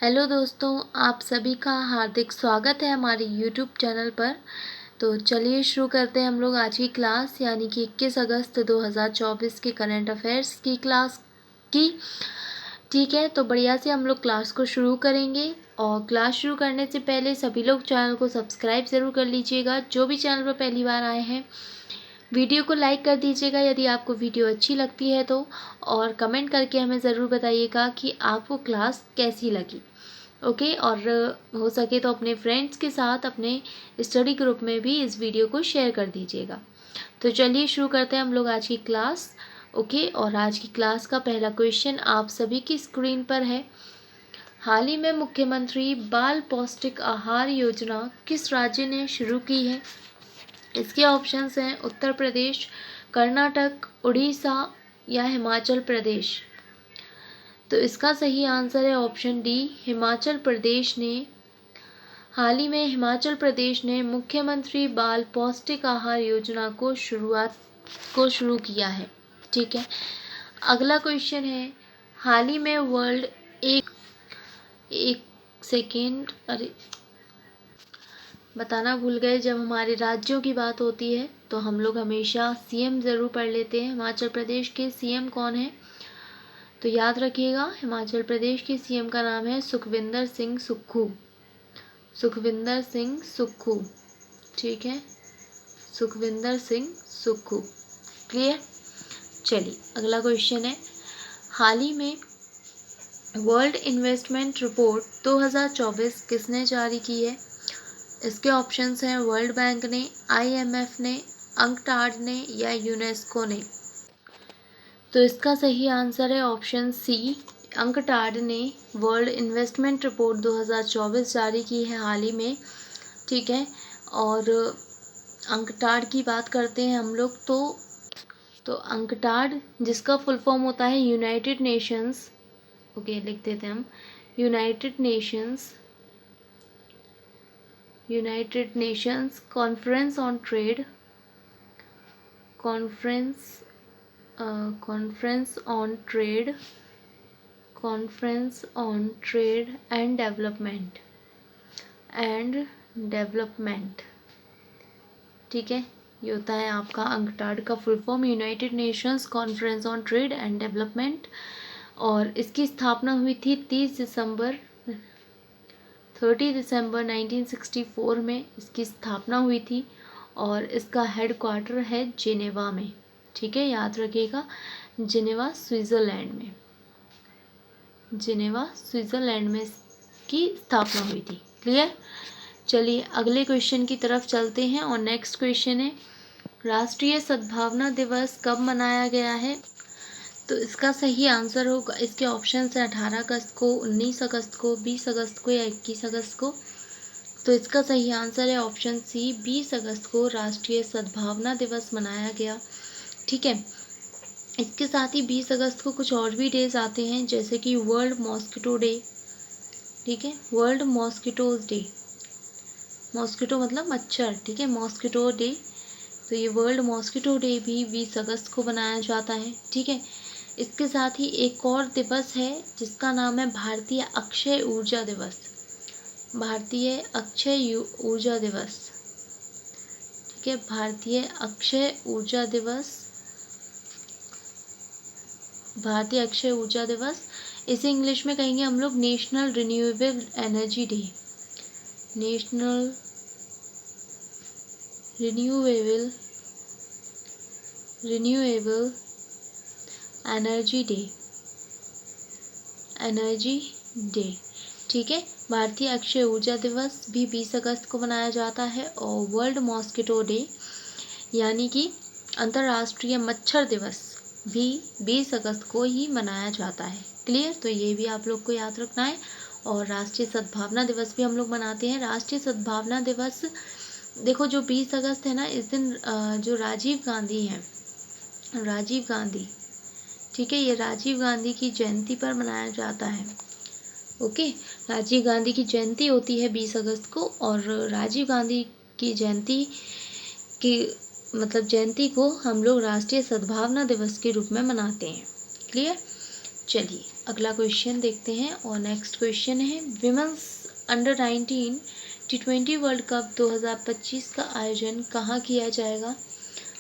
Hello दोस्तों, आप सभी का हार्दिक स्वागत है हमारे यूट्यूब चैनल पर। तो चलिए शुरू करते हैं हम लोग आज की क्लास, यानी कि 21 अगस्त 2024 के करंट अफेयर्स की क्लास की। ठीक है, तो बढ़िया से हम लोग क्लास को शुरू करेंगे। और क्लास शुरू करने से पहले सभी लोग चैनल को सब्सक्राइब ज़रूर कर लीजिएगा। जो भी चैनल पर पहली बार आए हैं, वीडियो को लाइक कर दीजिएगा यदि आपको वीडियो अच्छी लगती है तो, और कमेंट करके हमें ज़रूर बताइएगा कि आपको क्लास कैसी लगी। ओके, और हो सके तो अपने फ्रेंड्स के साथ अपने स्टडी ग्रुप में भी इस वीडियो को शेयर कर दीजिएगा। तो चलिए शुरू करते हैं हम लोग आज की क्लास। ओके, और आज की क्लास का पहला क्वेश्चन आप सभी की स्क्रीन पर है। हाल ही में मुख्यमंत्री बाल पौष्टिक आहार योजना किस राज्य ने शुरू की है? इसके ऑप्शंस हैं उत्तर प्रदेश, कर्नाटक, उड़ीसा या हिमाचल प्रदेश। तो इसका सही आंसर है ऑप्शन डी, हिमाचल प्रदेश ने। हाल ही में हिमाचल प्रदेश ने मुख्यमंत्री बाल पौष्टिक आहार योजना को शुरू किया है। ठीक है, अगला क्वेश्चन है, हाल ही में वर्ल्ड एक सेकेंड, अरे बताना भूल गए, जब हमारे राज्यों की बात होती है तो हम लोग हमेशा सीएम ज़रूर पढ़ लेते हैं। हिमाचल प्रदेश के सीएम कौन है? तो याद रखिएगा, हिमाचल प्रदेश के सीएम का नाम है सुखविंदर सिंह सुक्खू। सुखविंदर सिंह सुक्खू, ठीक है, सुखविंदर सिंह सुक्खू। क्लियर? चलिए अगला क्वेश्चन है, हाल ही में वर्ल्ड इन्वेस्टमेंट रिपोर्ट 2024 किसने जारी की है? इसके ऑप्शंस हैं वर्ल्ड बैंक ने, आईएमएफ ने, अंकटाड ने या यूनेस्को ने। तो इसका सही आंसर है ऑप्शन सी, अंकटाड ने वर्ल्ड इन्वेस्टमेंट रिपोर्ट 2024 जारी की है हाल ही में। ठीक है, और अंकटाड की बात करते हैं हम लोग तो अंकटाड जिसका फुल फॉर्म होता है यूनाइटेड नेशंस, ओके लिख देते हैं हम, United Nations conference on trade, conference on trade and development. ठीक है, ये होता है आपका अंकटाड का full form, United Nations conference on trade and development. और इसकी स्थापना हुई थी 30 दिसंबर 1964 में इसकी स्थापना हुई थी, और इसका हेडक्वार्टर है जिनेवा में। ठीक है, याद रखिएगा, जिनेवा स्विट्ज़रलैंड में इसकी स्थापना हुई थी। क्लियर? चलिए अगले क्वेश्चन की तरफ चलते हैं, और नेक्स्ट क्वेश्चन है, राष्ट्रीय सद्भावना दिवस कब मनाया गया है? तो इसका सही आंसर होगा, इसके ऑप्शन है 18 अगस्त को, 19 अगस्त को, 20 अगस्त को या 21 अगस्त को। तो इसका सही आंसर है ऑप्शन सी, 20 अगस्त को राष्ट्रीय सद्भावना दिवस मनाया गया। ठीक है, इसके साथ ही 20 अगस्त को कुछ और भी डेज आते हैं, जैसे कि वर्ल्ड मॉस्किटो डे। ठीक है, वर्ल्ड मॉस्किटोज डे, मॉस्किटो मतलब मच्छर, ठीक है, मॉस्किटो डे। तो ये वर्ल्ड मॉस्किटो डे भी 20 अगस्त को मनाया जाता है। ठीक है, इसके साथ ही एक और दिवस है जिसका नाम है भारतीय अक्षय ऊर्जा दिवस। भारतीय अक्षय ऊर्जा दिवस, ठीक है, भारतीय अक्षय ऊर्जा दिवस, भारतीय अक्षय ऊर्जा दिवस। इसे इंग्लिश में कहेंगे हम लोग national renewable energy day, national renewable energy day. ठीक है, भारतीय अक्षय ऊर्जा दिवस भी 20 अगस्त को मनाया जाता है, और वर्ल्ड मॉस्किटो डे यानी कि अंतर्राष्ट्रीय मच्छर दिवस भी 20 अगस्त को ही मनाया जाता है। क्लियर? तो ये भी आप लोग को याद रखना है। और राष्ट्रीय सद्भावना दिवस भी हम लोग मनाते हैं। राष्ट्रीय सद्भावना दिवस देखो, जो 20 अगस्त है ना, इस दिन जो राजीव गांधी हैं, ठीक है, ये राजीव गांधी की जयंती पर मनाया जाता है। ओके, राजीव गांधी की जयंती होती है 20 अगस्त को, और राजीव गांधी की जयंती को हम लोग राष्ट्रीय सद्भावना दिवस के रूप में मनाते हैं। क्लियर? चलिए अगला क्वेश्चन देखते हैं। और नेक्स्ट क्वेश्चन है, women's under 19 T20 world cup 2025 का आयोजन कहाँ किया जाएगा?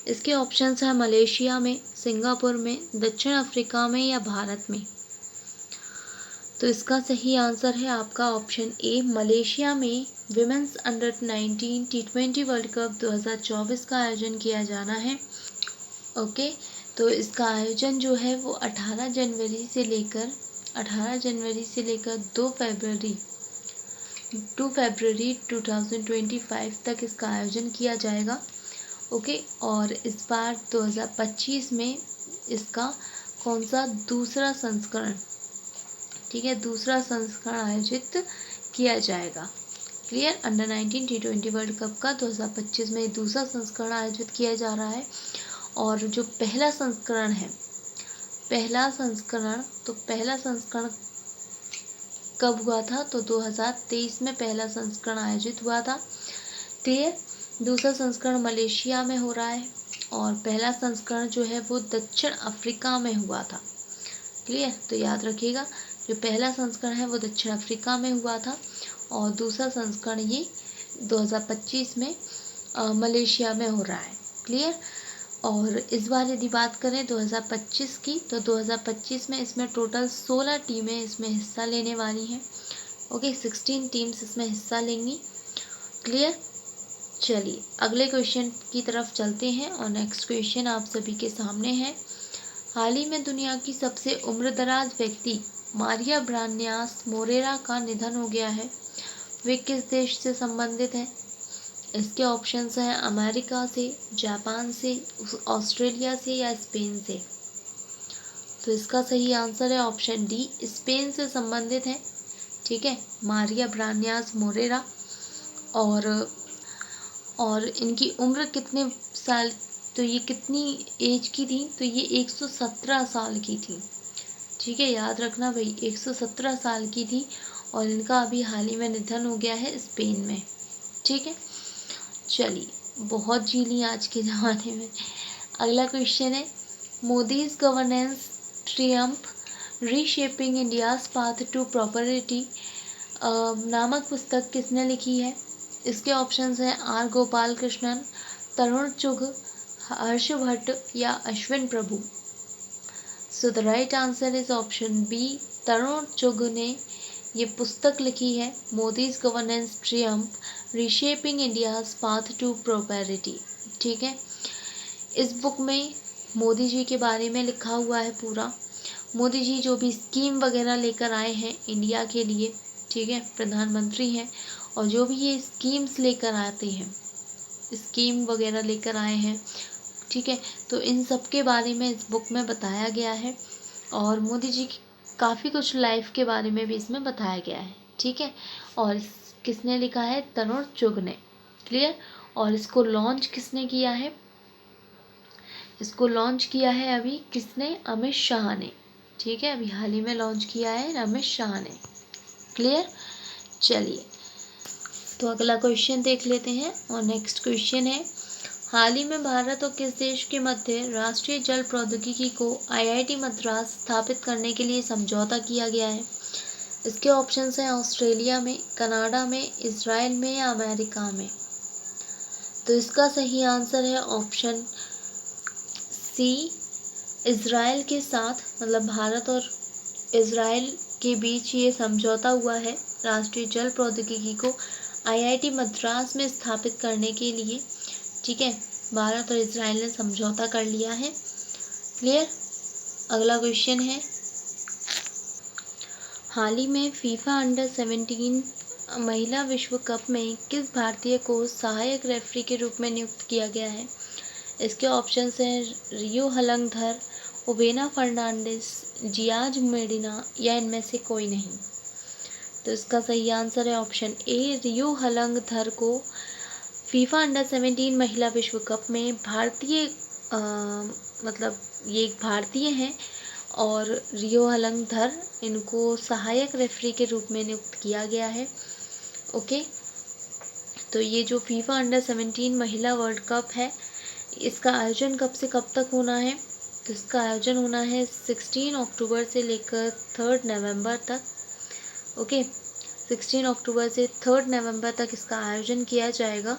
इसके ऑप्शंस हैं मलेशिया में, सिंगापुर में, दक्षिण अफ्रीका में या भारत में। तो इसका सही आंसर है आपका ऑप्शन ए, मलेशिया में women's under 19 T20 world cup 2024 का आयोजन किया जाना है। ओके, तो इसका आयोजन जो है वो 18 जनवरी से लेकर 2 फरवरी 2025 तक इसका आयोजन किया जाएगा। ओके, और इस बार 2025 में इसका कौन सा दूसरा संस्करण, ठीक है, दूसरा संस्करण आयोजित किया जाएगा। Clear, under 19 T20 world cup का 2025 में दूसरा संस्करण आयोजित किया जा रहा है। और जो पहला संस्करण कब हुआ था? तो 2023 में पहला संस्करण आयोजित हुआ था। क्लियर, दूसरा संस्करण मलेशिया में हो रहा है और पहला संस्करण जो है वो दक्षिण अफ्रीका में हुआ था। क्लियर, तो याद रखिएगा, जो पहला संस्करण है वो दक्षिण अफ्रीका में हुआ था और दूसरा संस्करण ये 2025 में मलेशिया में हो रहा है। क्लियर, और इस बार यदि बात करें 2025 की, तो 2025 में इसमें टोटल 16 टीमें इसमें हिस्सा लेने वाली हैं। ओके, 16 टीम्स इसमें हिस्सा लेंगी। क्लियर, चलिए अगले क्वेश्चन की तरफ चलते हैं। और नेक्स्ट क्वेश्चन आप सभी के सामने है, हाल ही में दुनिया की सबसे उम्रदराज व्यक्ति मारिया ब्रान्यास मोरेरा का निधन हो गया है। वे किस देश से संबंधित हैं? इसके ऑप्शंस हैं अमेरिका से, जापान से, ऑस्ट्रेलिया से या स्पेन से। तो इसका सही आंसर है ऑप्शन डी, स्पेन से संबंधित है। ठीक है, मारिया ब्रान्यास मोरेरा। और इनकी उम्र कितने साल, तो ये कितनी एज की थी? तो ये 117 साल की थी। ठीक है, याद रखना भाई, 117 साल की थी और इनका अभी हाल ही में निधन हो गया है स्पेन में। ठीक है, चलिए बहुत जी ली आज के ज़माने में। अगला क्वेश्चन है, Modi's governance triumph reshaping India's path to prosperity नामक पुस्तक किसने लिखी है? इसके ऑप्शंस हैं आर गोपाल कृष्णन, तरुण चुग, हर्ष भट्ट या Ashwin Prabhu. So the right answer is option b, Tarun Chugh ने ये पुस्तक लिखी है, Modi's governance triumph reshaping India's path to prosperity. ठीक है, इस बुक में मोदी जी के बारे में लिखा हुआ है पूरा। मोदी जी जो भी स्कीम वगैरह लेकर आए हैं इंडिया के लिए, ठीक है, प्रधानमंत्री हैं, और जो भी ये स्कीम्स लेकर आते हैं, स्कीम वगैरह लेकर आए हैं, ठीक है, तो इन सब के बारे में इस बुक में बताया गया है। और मोदी जी की काफ़ी कुछ लाइफ के बारे में भी इसमें बताया गया है। ठीक है, और किसने लिखा है? तरुण चुग ने। क्लियर, और इसको लॉन्च किसने किया है? इसको लॉन्च किया है अभी किसने? अमित शाह ने। ठीक है, अभी हाल ही में लॉन्च किया है अमित शाह ने। क्लियर, चलिए तो अगला क्वेश्चन देख लेते हैं। और नेक्स्ट क्वेश्चन है, हाल ही में भारत और किस देश के मध्य राष्ट्रीय जल प्रौद्योगिकी को IIT मद्रास स्थापित करने के लिए समझौता किया गया है? इसके ऑप्शंस हैं ऑस्ट्रेलिया में, कनाडा में, इजराइल में या अमेरिका में। तो इसका सही आंसर है ऑप्शन सी, इजराइल के साथ, मतलब भारत और इजराइल के बीच ये समझौता हुआ है राष्ट्रीय जल प्रौद्योगिकी को IIT मद्रास में स्थापित करने के लिए। ठीक है, भारत और इजराइल ने समझौता कर लिया है। क्लियर, अगला क्वेश्चन है, हाल ही में फीफा अंडर 17 महिला विश्व कप में किस भारतीय को सहायक रेफरी के रूप में नियुक्त किया गया है? इसके ऑप्शंस हैं रियो हलंगधर, ओबेना फर्नांडिस, जियाज मेडिना या इनमें से कोई नहीं। तो इसका सही आंसर है ऑप्शन ए, रियो हलंगधर को फीफा अंडर 17 महिला विश्व कप में भारतीय मतलब ये एक भारतीय हैं और रियो हलंगधर, इनको सहायक रेफरी के रूप में नियुक्त किया गया है। ओके, तो ये जो फीफा अंडर 17 महिला वर्ल्ड कप है, इसका आयोजन कब से कब तक होना है? तो इसका आयोजन होना है 16 अक्टूबर से लेकर 3 नवंबर तक। ओके, 16 अक्टूबर से 3 नवंबर तक इसका आयोजन किया जाएगा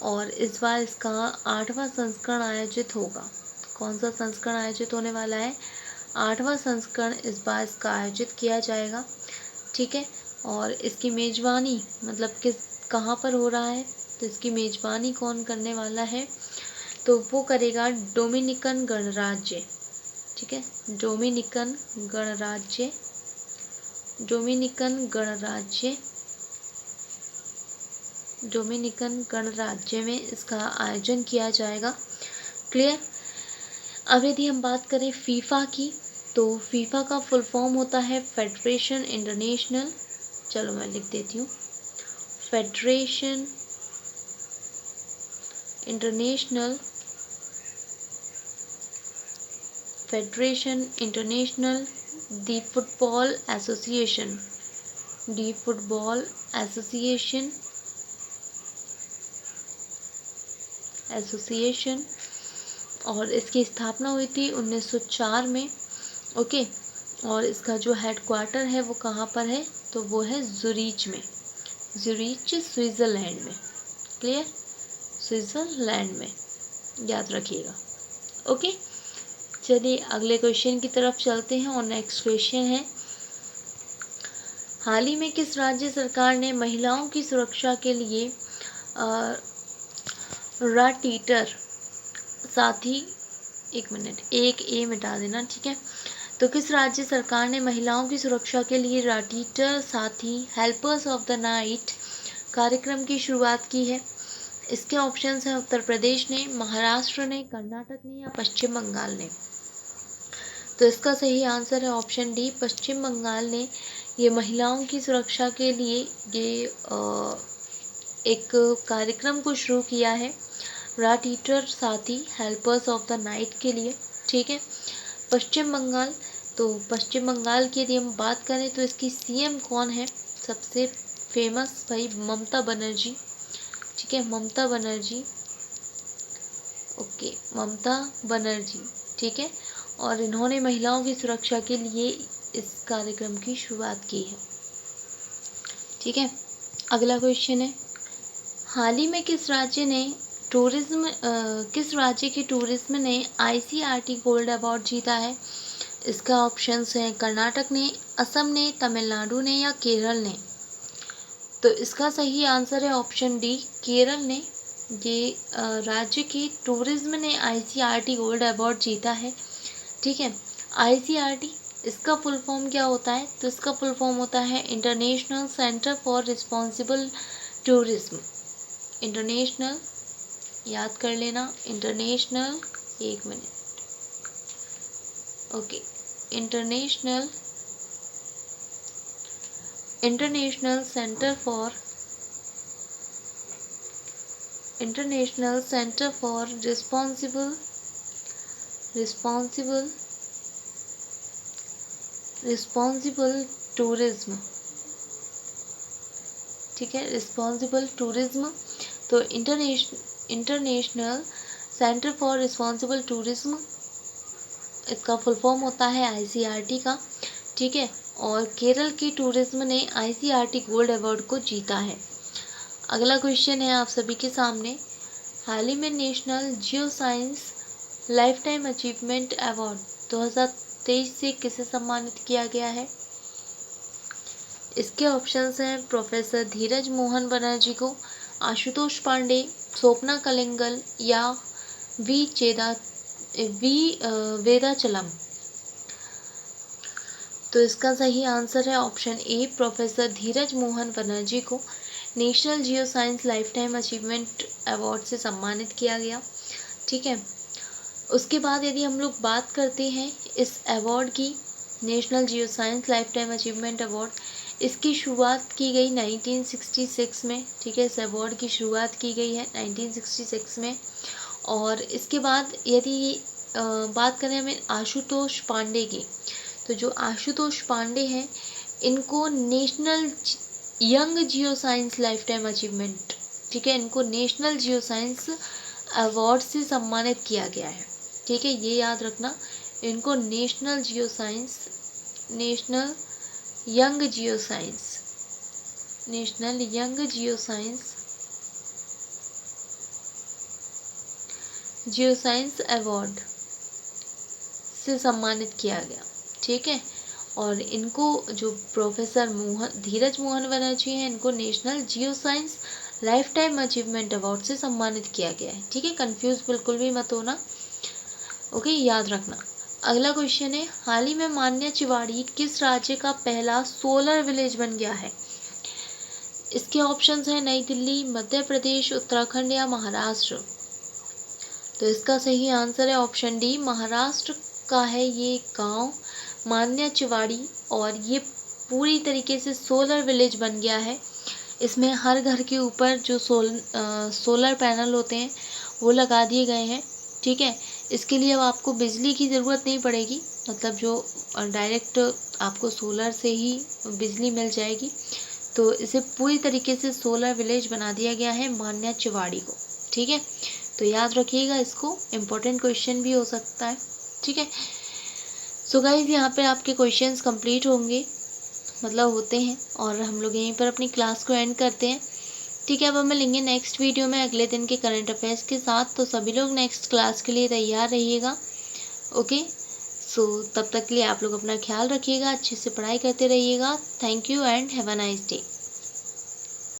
और इस बार इसका 8वां संस्करण आयोजित होगा। कौन सा संस्करण आयोजित होने वाला है? 8वां संस्करण इस बार इसका आयोजित किया जाएगा। ठीक है, और इसकी मेजबानी मतलब कहाँ पर हो रहा है, तो इसकी मेजबानी कौन करने वाला है? तो वो करेगा डोमिनिकन गणराज्य। ठीक है, डोमिनिकन गणराज्य, डोमिनिकन गणराज्य, डोमिनिकन गणराज्य में इसका आयोजन किया जाएगा। क्लियर। अब यदि हम बात करें फीफा की, तो फीफा का फुल फॉर्म होता है फेडरेशन इंटरनेशनल, चलो मैं लिख देती हूँ, फेडरेशन इंटरनेशनल, फेडरेशन इंटरनेशनल दी फुटबॉल एसोसिएशन, दी फुटबॉल एसोसिएशन, एसोसिएशन, और इसकी स्थापना हुई थी 1904 में। ओके, और इसका जो हेडक्वार्टर है वो कहाँ पर है? तो वो है ज़ुरीच में, ज़ुरीच स्विट्ज़रलैंड में। क्लियर, स्विट्ज़रलैंड में, याद रखिएगा। ओके, चलिए अगले क्वेश्चन की तरफ चलते हैं और नेक्स्ट क्वेश्चन है, हाल ही में किस राज्य सरकार ने महिलाओं की सुरक्षा के लिए राटीटर साथी, एक मिनट, एक ए मिटा देना, ठीक है। तो किस राज्य सरकार ने महिलाओं की सुरक्षा के लिए राटीटर साथी हेल्पर्स ऑफ द नाइट कार्यक्रम की शुरुआत की है? इसके ऑप्शंस हैं उत्तर प्रदेश ने, महाराष्ट्र ने, कर्नाटक ने या पश्चिम बंगाल ने। तो इसका सही आंसर है ऑप्शन डी, पश्चिम बंगाल ने ये महिलाओं की सुरक्षा के लिए ये एक कार्यक्रम को शुरू किया है, राटीटर साथी हेल्पर्स ऑफ द नाइट के लिए। ठीक है, पश्चिम बंगाल, तो पश्चिम बंगाल की यदि हम बात करें तो इसकी सीएम कौन है? सबसे फेमस भाई ममता बनर्जी। ठीक है, ममता बनर्जी। ओके, ममता बनर्जी। ठीक है, और इन्होंने महिलाओं की सुरक्षा के लिए इस कार्यक्रम की शुरुआत की है। ठीक है, अगला क्वेश्चन है, हाल ही में किस राज्य की टूरिज्म ने ICRT गोल्ड अवार्ड जीता है? इसका ऑप्शंस हैं कर्नाटक ने, असम ने, तमिलनाडु ने या केरल ने। तो इसका सही आंसर है ऑप्शन डी, केरल ने ये राज्य की टूरिज्म ने ICRT गोल्ड अवार्ड जीता है। ठीक है, ICRT इसका फुल फॉर्म क्या होता है? तो इसका फुल फॉर्म होता है international centre for responsible tourism. International, याद कर लेना, इंटरनेशनल, एक minute, okay, international centre for responsible tourism. ठीक है, रिस्पॉन्सिबल टूरिज्म। तो international centre for responsible tourism इसका फुल फॉर्म होता है ICRT का। ठीक है, और केरल की टूरिज्म ने ICRT गोल्ड अवार्ड को जीता है। अगला क्वेश्चन है आप सभी के सामने, हाल ही में national geo science life time achievement award 2023 से किसे सम्मानित किया गया है? इसके ऑप्शंस हैं प्रोफेसर धीरज मोहन बनर्जी को, आशुतोष पांडे, स्वप्ना कलिंगल या वेदाचलम। तो इसका सही आंसर है ऑप्शन ए, प्रोफेसर धीरज मोहन बनर्जी को national geo science life time achievement award से सम्मानित किया गया। ठीक है, उसके बाद यदि हम लोग बात करते हैं इस अवार्ड की, national geo science life time achievement award, इसकी शुरुआत की गई 1966 में। ठीक है, इस अवार्ड की शुरुआत की गई है 1966 में। और इसके बाद यदि बात करें हमें आशुतोष पांडे की, तो जो आशुतोष पांडे हैं इनको national young geo science life time achievement, ठीक है, इनको नेशनल जियो साइंस अवार्ड से सम्मानित किया गया है। ठीक है, ये याद रखना इनको national geo science, national young geo science, national young geo science, geo science award से सम्मानित किया गया। ठीक है, और इनको जो प्रोफेसर धीरज मोहन बनर्जी हैं, इनको national geo science life time achievement award से सम्मानित किया गया है। ठीक है, कंफ्यूज बिल्कुल भी मत होना। ओके, याद रखना। अगला क्वेश्चन है, हाल ही में मान्या चिवाड़ी किस राज्य का पहला सोलर विलेज बन गया है? इसके ऑप्शंस हैं नई दिल्ली, मध्य प्रदेश, उत्तराखंड या महाराष्ट्र। तो इसका सही आंसर है ऑप्शन डी, महाराष्ट्र का है ये गांव मान्या चिवाड़ी, और ये पूरी तरीके से सोलर विलेज बन गया है। इसमें हर घर के ऊपर जो सोलर पैनल होते हैं वो लगा दिए गए हैं। ठीक है, इसके लिए अब आपको बिजली की ज़रूरत नहीं पड़ेगी, मतलब जो डायरेक्ट आपको सोलर से ही बिजली मिल जाएगी। तो इसे पूरी तरीके से सोलर विलेज बना दिया गया है मान्या चिवाड़ी को। ठीक है, तो याद रखिएगा, इसको इम्पोर्टेंट क्वेश्चन भी हो सकता है। ठीक है, सो गाइज यहाँ पे आपके क्वेश्चंस कंप्लीट होंगे, मतलब होते हैं, और हम लोग यहीं पर अपनी क्लास को एंड करते हैं। ठीक है, अब हम मिलेंगे नेक्स्ट वीडियो में अगले दिन के करंट अफेयर्स के साथ। तो सभी लोग नेक्स्ट क्लास के लिए तैयार रहिएगा। ओके, सो तब तक के लिए आप लोग अपना ख्याल रखिएगा, अच्छे से पढ़ाई करते रहिएगा। Thank you and have a nice day.